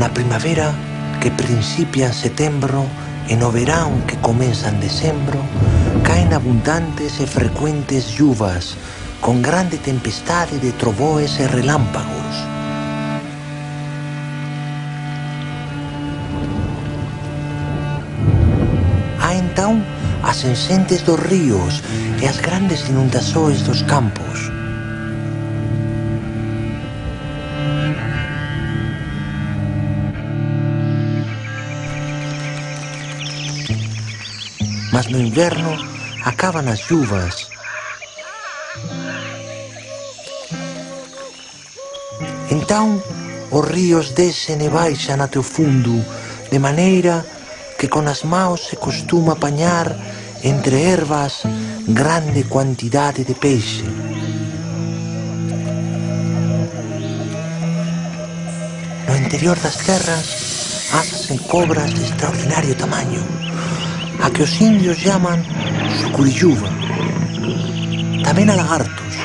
Na primavera, que principia en setembro, e no verão, que começa en decembro, caen abundantes e frecuentes chuvas, con grande tempestade de trovoes e relámpagos. Há então as enchentes dos ríos e as grandes inundações dos campos. Mas no inverno acaban as chuvas. Então os ríos descen e baixan até o fundo, de maneira que con as mãos se costuma apañar entre ervas grande quantidade de peixe. No interior das terras ásase cobras de extraordinario tamaño, a que os indios llaman sucurijuva. Tamén há lagartos,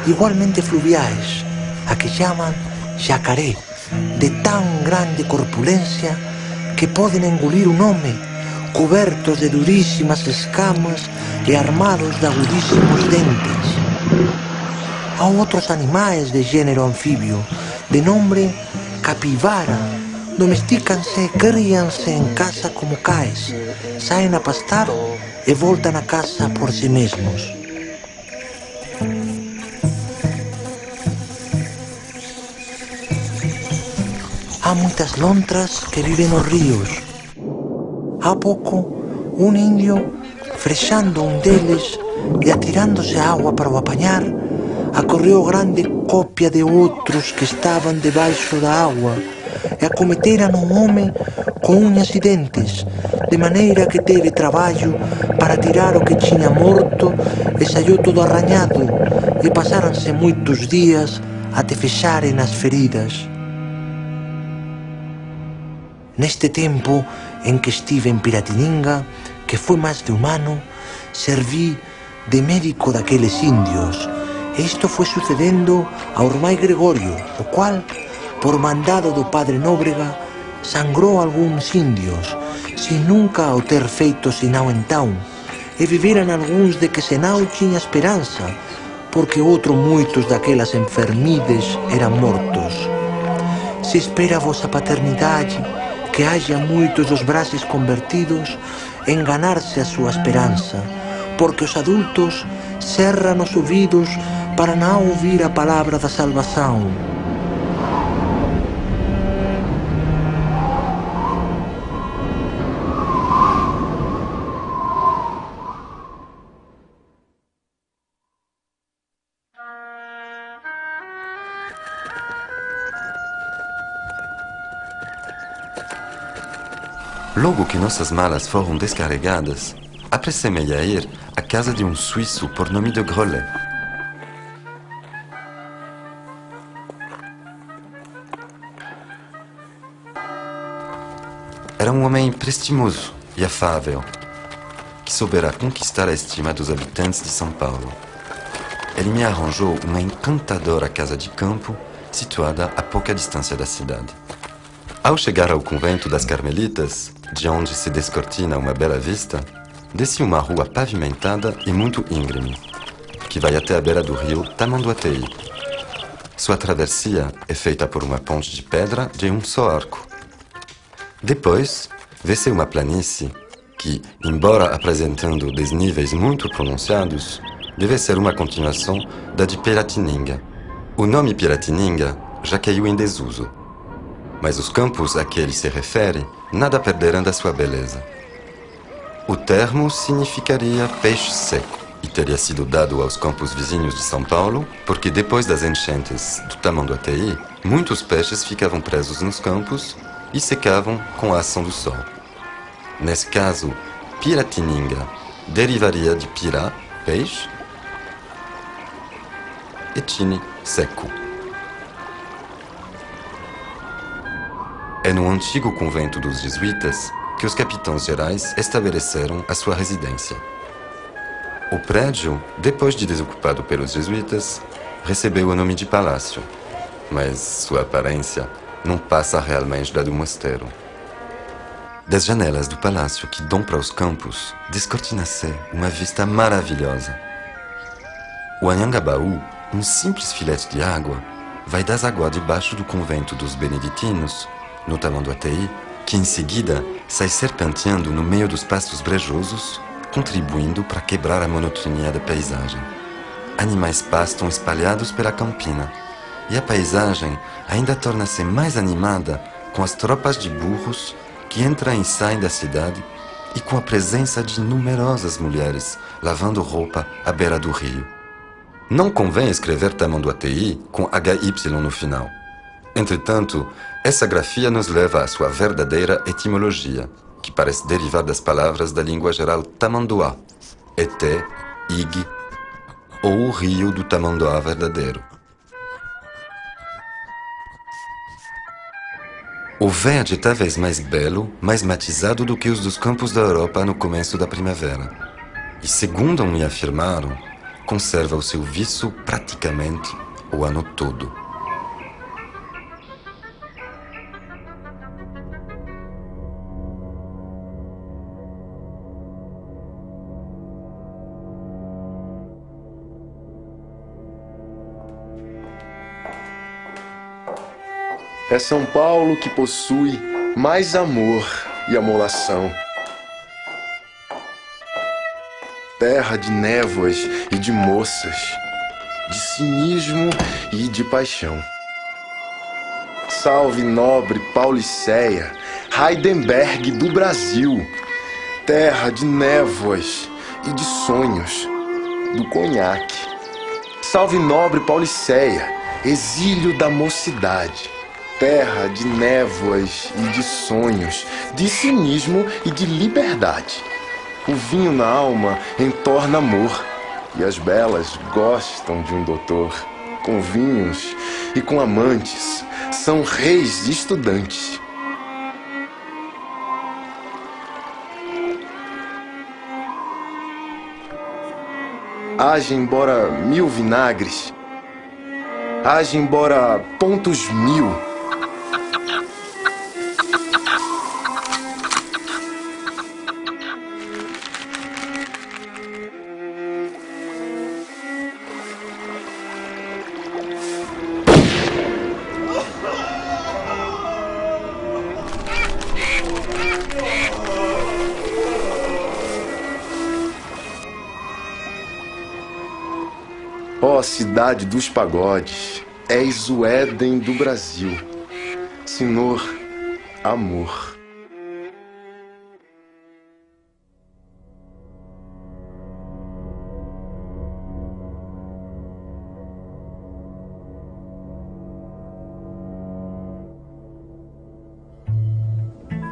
igualmente fluviais, a que llaman jacaré, de tan grande corpulencia que poden engolir un home, cobertos de durísimas escamas e armados de agudísimos dentes. Há outros animais de género anfibio, de nombre capivara. Domestícanse e críanse en casa como caes, saen a pastar e voltan a casa por si mesmos. Há moitas lontras que viven nos ríos. Há pouco, un indio, frexando un deles e atirándose a agua para o apañar, acorreu grande copia de outros que estaban debaixo da agua e acometeran un home con uñas e dentes, de maneira que teve traballo para tirar o que tiña morto e saiu todo arrañado, e pasáranse moitos días até fecharen as feridas. Neste tempo en que estive en Piratininga, que foi máis de un ano, serví de médico daqueles indios, e isto foi sucedendo ao irmão Gregorio, o cual, por mandado do padre Nóbrega, sangrou algúns indios, sin nunca o ter feito sinao entón, e viveran algúns de que senao tiña esperanza, porque outro moitos daquelas enfermides eran mortos. Se espera a vosa paternidade que haxa moitos dos brases convertidos en ganarse a súa esperanza, porque os adultos cerran os ouvidos para non ouvir a palabra da salvación. Logo que nossas malas foram descarregadas, apressei-me a ir à casa de um suíço por nome de Grolet. Era um homem prestimoso e afável, que soubera conquistar a estima dos habitantes de São Paulo. Ele me arranjou uma encantadora casa de campo situada a pouca distância da cidade. Ao chegar ao convento das Carmelitas, de onde se descortina uma bela vista, desci uma rua pavimentada e muito íngreme, que vai até a beira do rio Tamanduateí. Sua travessia é feita por uma ponte de pedra de um só arco. Depois, vê-se uma planície que, embora apresentando desníveis muito pronunciados, deve ser uma continuação da de Piratininga. O nome Piratininga já caiu em desuso, mas os campos a que ele se refere nada perderam da sua beleza. O termo significaria peixe seco e teria sido dado aos campos vizinhos de São Paulo porque depois das enchentes do Tamanduateí, muitos peixes ficavam presos nos campos e secavam com a ação do sol. Nesse caso, Piratininga derivaria de pirá, peixe, e tine, seco. É no antigo convento dos jesuítas que os capitães gerais estabeleceram a sua residência. O prédio, depois de desocupado pelos jesuítas, recebeu o nome de palácio, mas sua aparência não passa realmente da do mosteiro. Das janelas do palácio que dão para os campos, descortina-se uma vista maravilhosa. O Anhangabaú, um simples filete de água, vai desaguar debaixo do convento dos beneditinos, no Tamanduateí, que em seguida sai serpenteando no meio dos pastos brejosos, contribuindo para quebrar a monotonia da paisagem. Animais pastam espalhados pela campina, e a paisagem ainda torna-se mais animada com as tropas de burros que entram e saem da cidade e com a presença de numerosas mulheres lavando roupa à beira do rio. Não convém escrever Tamanduateí com HY no final. Entretanto, essa grafia nos leva à sua verdadeira etimologia, que parece derivar das palavras da língua geral tamanduá, eté, ig, ou o rio do Tamanduá verdadeiro. O verde é talvez mais belo, mais matizado do que os dos campos da Europa no começo da primavera. E segundo me afirmaram, conserva o seu viço praticamente o ano todo. É São Paulo que possui mais amor e amolação. Terra de névoas e de moças, de cinismo e de paixão. Salve nobre Pauliceia, Heidenberg do Brasil, terra de névoas e de sonhos, do conhaque. Salve nobre Pauliceia, exílio da mocidade, terra de névoas e de sonhos, de cinismo e de liberdade. O vinho na alma entorna amor, e as belas gostam de um doutor. Com vinhos e com amantes, são reis e estudantes. Haja embora 1000 vinagres, haja embora pontos 1000, ó cidade dos pagodes, és o Éden do Brasil, Senhor, amor.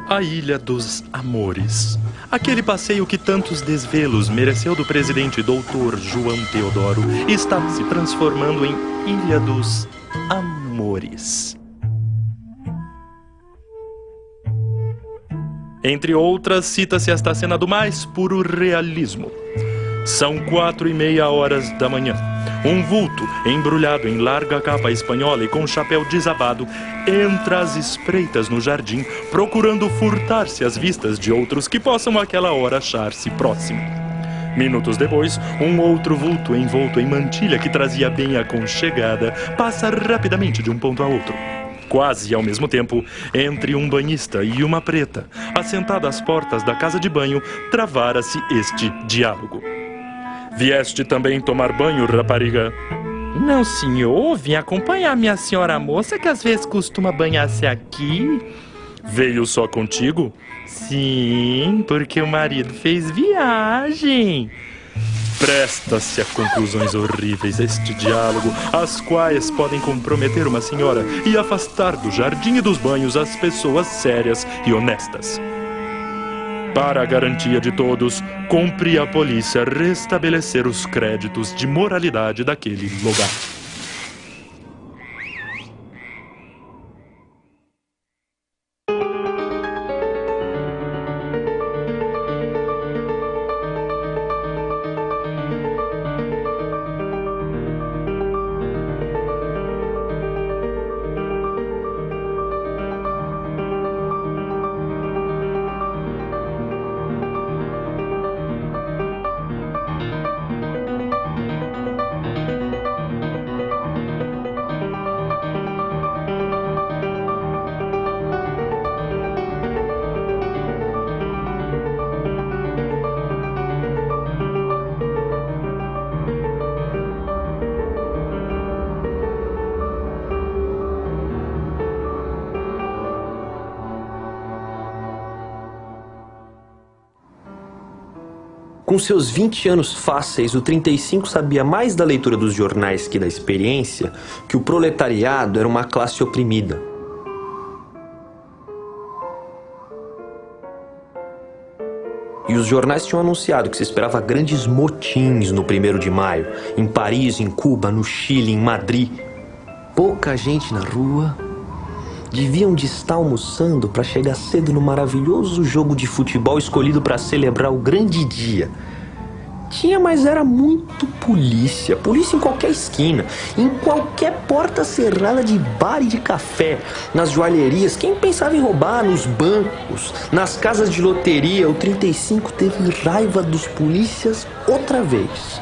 A Ilha dos Amores. Aquele passeio que tantos desvelos mereceu do presidente Dr. João Teodoro está se transformando em Ilha dos Amores. Entre outras, cita-se esta cena do mais puro realismo. São 4:30 da manhã. Um vulto, embrulhado em larga capa espanhola e com chapéu desabado, entra às espreitas no jardim, procurando furtar-se às vistas de outros que possam àquela hora achar-se próximo. Minutos depois, um outro vulto envolto em mantilha que trazia bem aconchegada, passa rapidamente de um ponto a outro. Quase ao mesmo tempo, entre um banhista e uma preta, assentada às portas da casa de banho, travara-se este diálogo. Vieste também tomar banho, rapariga? Não, senhor. Vim acompanhar minha senhora moça, que às vezes costuma banhar-se aqui. Veio só contigo? Sim, porque o marido fez viagem. Presta-se a conclusões horríveis este diálogo, as quais podem comprometer uma senhora e afastar do jardim e dos banhos as pessoas sérias e honestas. Para a garantia de todos, cumpre a polícia restabelecer os créditos de moralidade daquele lugar. Com seus 20 anos fáceis, o 35 sabia mais da leitura dos jornais que da experiência que o proletariado era uma classe oprimida. E os jornais tinham anunciado que se esperava grandes motins no 1º de maio, em Paris, em Cuba, no Chile, em Madrid. Pouca gente na rua. Deviam de estar almoçando para chegar cedo no maravilhoso jogo de futebol escolhido para celebrar o grande dia. Tinha, mas era muito polícia. Polícia em qualquer esquina, em qualquer porta cerrada de bar e de café, nas joalherias. Quem pensava em roubar? Nos bancos, nas casas de loteria. O 35 teve raiva dos polícias outra vez.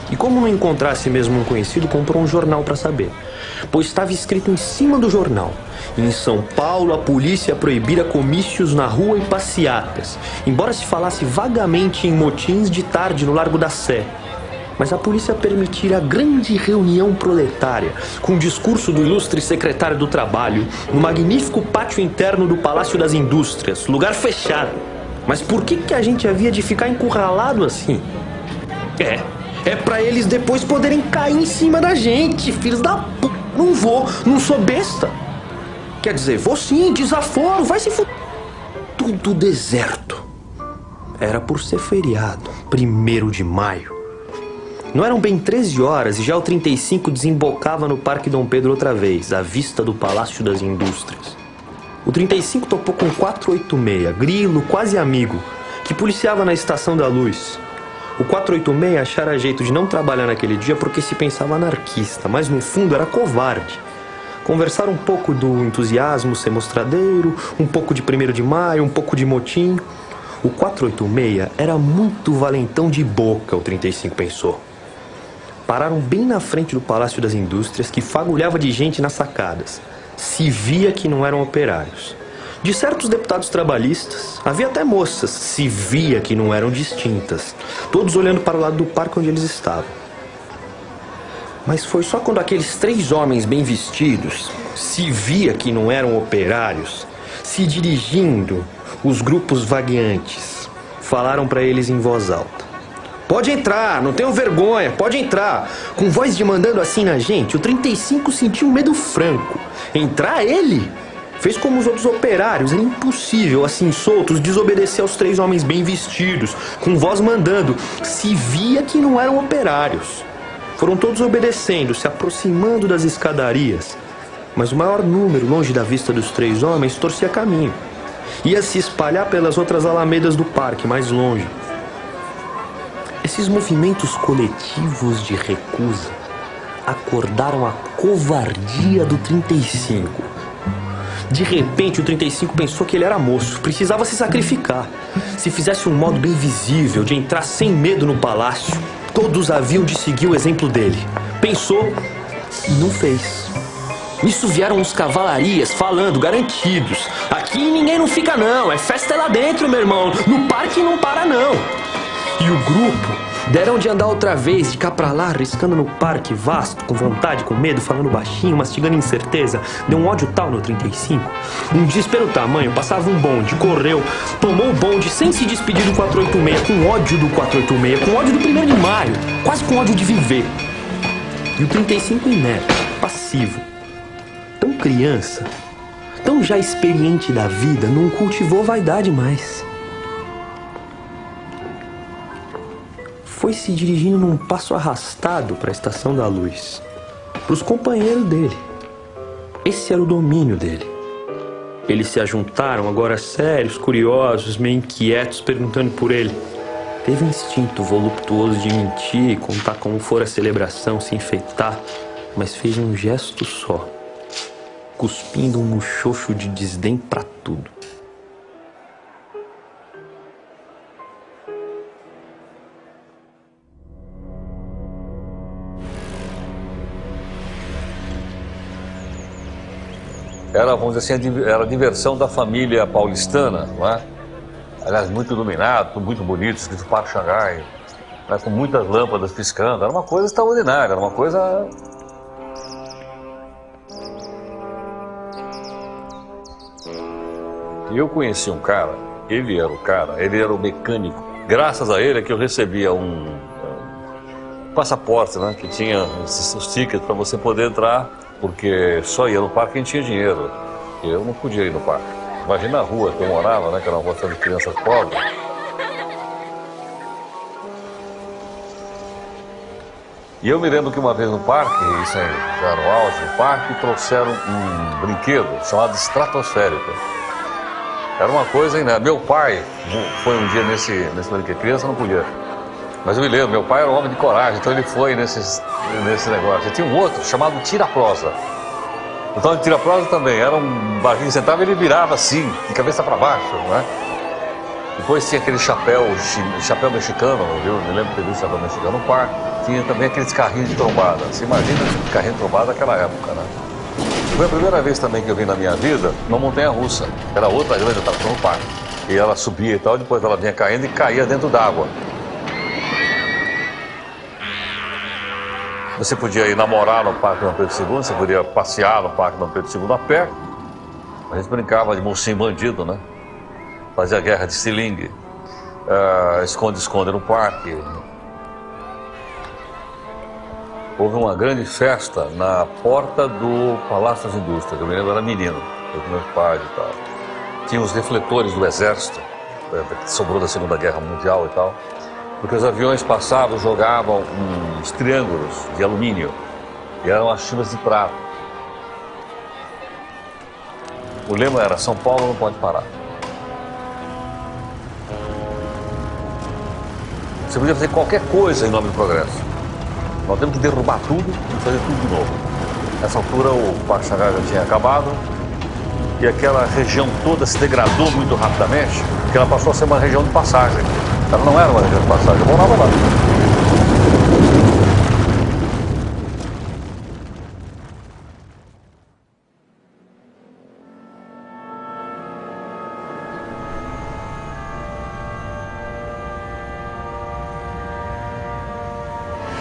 E como não encontrasse mesmo um conhecido, comprou um jornal para saber. Pois estava escrito em cima do jornal: em São Paulo, a polícia proibira comícios na rua e passeatas, embora se falasse vagamente em motins de tarde no Largo da Sé. Mas a polícia permitira a grande reunião proletária, com o discurso do ilustre secretário do Trabalho, no magnífico pátio interno do Palácio das Indústrias, lugar fechado. Mas por que a gente havia de ficar encurralado assim? É pra eles depois poderem cair em cima da gente, filhos da p... Não vou, não sou besta. Quer dizer, vou sim, desaforo, vai se f... Tudo deserto. Era por ser feriado, 1º de maio. Não eram bem 13 horas e já o 35 desembocava no Parque Dom Pedro outra vez, à vista do Palácio das Indústrias. O 35 topou com 486, grilo, quase amigo, que policiava na Estação da Luz. O 486 achara jeito de não trabalhar naquele dia porque se pensava anarquista, mas no fundo era covarde. Conversaram um pouco do entusiasmo ser mostradeiro, um pouco de 1º de maio, um pouco de motim. O 486 era muito valentão de boca, o 35 pensou. Pararam bem na frente do Palácio das Indústrias, que fagulhava de gente nas sacadas. Se via que não eram operários. De certos deputados trabalhistas, havia até moças, se via que não eram distintas, todos olhando para o lado do parque onde eles estavam. Mas foi só quando aqueles 3 homens bem vestidos, se via que não eram operários, se dirigindo os grupos vagueantes, falaram para eles em voz alta: "Pode entrar, não tenham vergonha, pode entrar." Com voz de mandando assim na gente, o 35 sentiu um medo franco. Entrar ele? Fez como os outros operários, era impossível, assim soltos, desobedecer aos 3 homens bem vestidos, com voz mandando. Se via que não eram operários. Foram todos obedecendo, se aproximando das escadarias. Mas o maior número, longe da vista dos 3 homens, torcia caminho. Ia se espalhar pelas outras alamedas do parque, mais longe. Esses movimentos coletivos de recusa acordaram a covardia do 35. De repente, o 35 pensou que ele era moço, precisava se sacrificar. Se fizesse um modo bem visível de entrar sem medo no palácio, todos haviam de seguir o exemplo dele. Pensou e não fez. Nisso vieram os cavalarias falando, garantidos: "Aqui ninguém não fica não, é festa lá dentro, meu irmão, no parque não para não." E o grupo deram de andar outra vez, de cá pra lá, riscando no parque vasto, com vontade, com medo, falando baixinho, mastigando incerteza. Deu um ódio tal no 35. Um desespero tamanho, passava um bonde, correu, tomou o bonde sem se despedir do 486, com ódio do 486, com ódio do 1º de maio, quase com ódio de viver. E o 35 inerte, passivo, tão criança, tão já experiente da vida, não cultivou vaidade mais. Foi se dirigindo num passo arrastado para a Estação da Luz, para os companheiros dele. Esse era o domínio dele. Eles se ajuntaram, agora sérios, curiosos, meio inquietos, perguntando por ele. Teve um instinto voluptuoso de mentir, contar como fora a celebração, se enfeitar, mas fez um gesto só, cuspindo um muxoxo de desdém para tudo. Era, vamos dizer assim, era a diversão da família paulistana, não é? Aliás, muito iluminado, muito bonito, escrito Parque Xangai, né? Com muitas lâmpadas piscando. Era uma coisa extraordinária, era uma coisa... E eu conheci um cara, ele era o mecânico Graças a ele é que eu recebia um passaporte, né? Que tinha os tickets para você poder entrar, porque só ia no parque quem tinha dinheiro. Eu não podia ir no parque. Imagina a rua que eu morava, né? Que era uma rua de crianças pobres. E eu me lembro que uma vez no parque, isso aí, já no auge do parque, trouxeram um brinquedo chamado estratosférica. Era uma coisa ainda. Meu pai foi um dia nesse brinquedo, criança não podia. Mas eu me lembro, meu pai era um homem de coragem, então ele foi nesse negócio. E tinha um outro chamado tira-prosa. Então, de tira-prosa também, era um barquinho que sentava e ele virava assim, de cabeça para baixo, né? Depois tinha aquele chapéu mexicano, viu? Eu me lembro de ter visto chapéu mexicano no parque. Tinha também aqueles carrinhos de trombada. Você imagina esse carrinho de trombada naquela época, né? Foi a primeira vez também que eu vi na minha vida uma montanha-russa. Era outra grande atração no parque. E ela subia e tal, depois ela vinha caindo e caía dentro d'água. Você podia ir namorar no Parque Dom Pedro II, você podia passear no Parque Dom Pedro II a pé. A gente brincava de mocinho bandido, né? Fazia guerra de estilingue, esconde-esconde no parque. Houve uma grande festa na porta do Palácio das Indústrias. Eu me lembro, era menino, eu com meus pais e tal. Tinha os refletores do exército, que sobrou da Segunda Guerra Mundial e tal. Porque os aviões passavam, jogavam uns triângulos de alumínio e eram as chivas de prata. O lema era: São Paulo não pode parar. Você podia fazer qualquer coisa em nome do progresso. Nós temos que derrubar tudo e fazer tudo de novo. Nessa altura o Parque Xangai já tinha acabado e aquela região toda se degradou muito rapidamente, porque ela passou a ser uma região de passagem. Ela não era uma região de passagem, eu morava lá.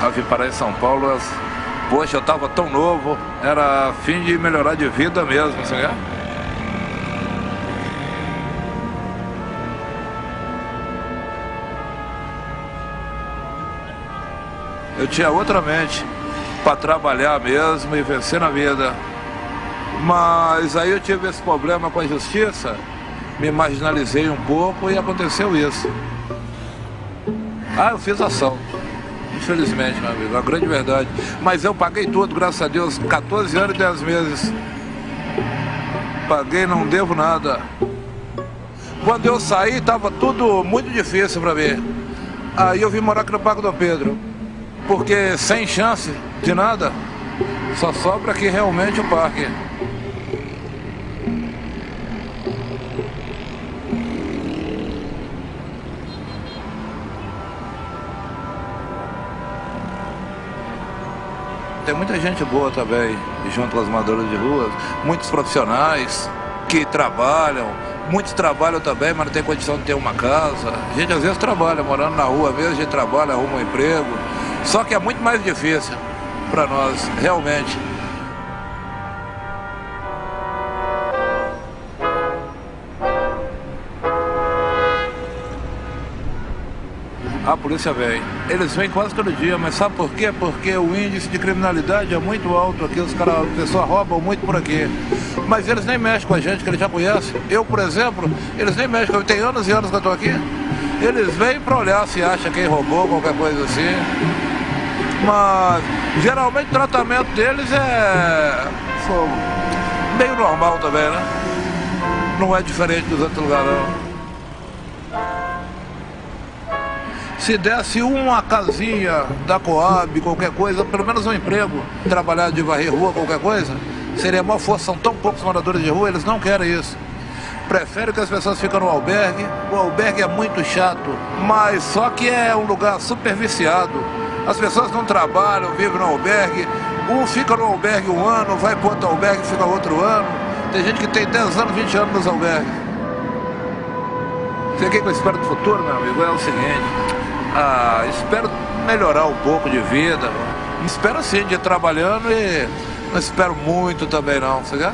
Eu vim parar em São Paulo, poxa, eu estava tão novo, era fim de melhorar de vida mesmo, sabe? Eu tinha outra mente para trabalhar mesmo e vencer na vida. Mas aí eu tive esse problema com a justiça, me marginalizei um pouco e aconteceu isso. Eu fiz ação. Infelizmente, meu amigo, a grande verdade. Mas eu paguei tudo, graças a Deus, 14 anos e 10 meses. Paguei, não devo nada. Quando eu saí, estava tudo muito difícil para mim. Aí eu vim morar aqui no Parque Dom Pedro. Porque sem chance de nada, só sobra aqui realmente o parque. Tem muita gente boa também, junto com os moradores de rua, muitos profissionais que trabalham, muitos trabalham também, mas não tem condição de ter uma casa. A gente às vezes trabalha, morando na rua mesmo, a gente trabalha, arruma um emprego, só que é muito mais difícil para nós, realmente. A polícia vem. Eles vêm quase todo dia, mas sabe por quê? Porque o índice de criminalidade é muito alto aqui, as pessoas roubam muito por aqui. Mas eles nem mexem com a gente, que eles já conhecem. Eu, por exemplo, eles nem mexem comigo. Tem anos e anos que eu estou aqui. Eles vêm para olhar se acha quem roubou, qualquer coisa assim. Mas, geralmente, o tratamento deles é meio normal também, né? Não é diferente dos outros lugares, não. Se desse uma casinha da Coab, qualquer coisa, pelo menos um emprego, trabalhar de varrer rua, qualquer coisa, seria uma força. São tão poucos moradores de rua, eles não querem isso. Preferem que as pessoas fiquem no albergue. O albergue é muito chato, mas só que é um lugar super viciado. As pessoas não trabalham, vivem no albergue. Um fica no albergue um ano, vai para outro albergue, fica outro ano. Tem gente que tem 10 anos, 20 anos nos albergues. Você o que eu espero do futuro, meu amigo? É o seguinte... espero melhorar um pouco de vida. Espero sim de ir trabalhando e não espero muito também não, você quer?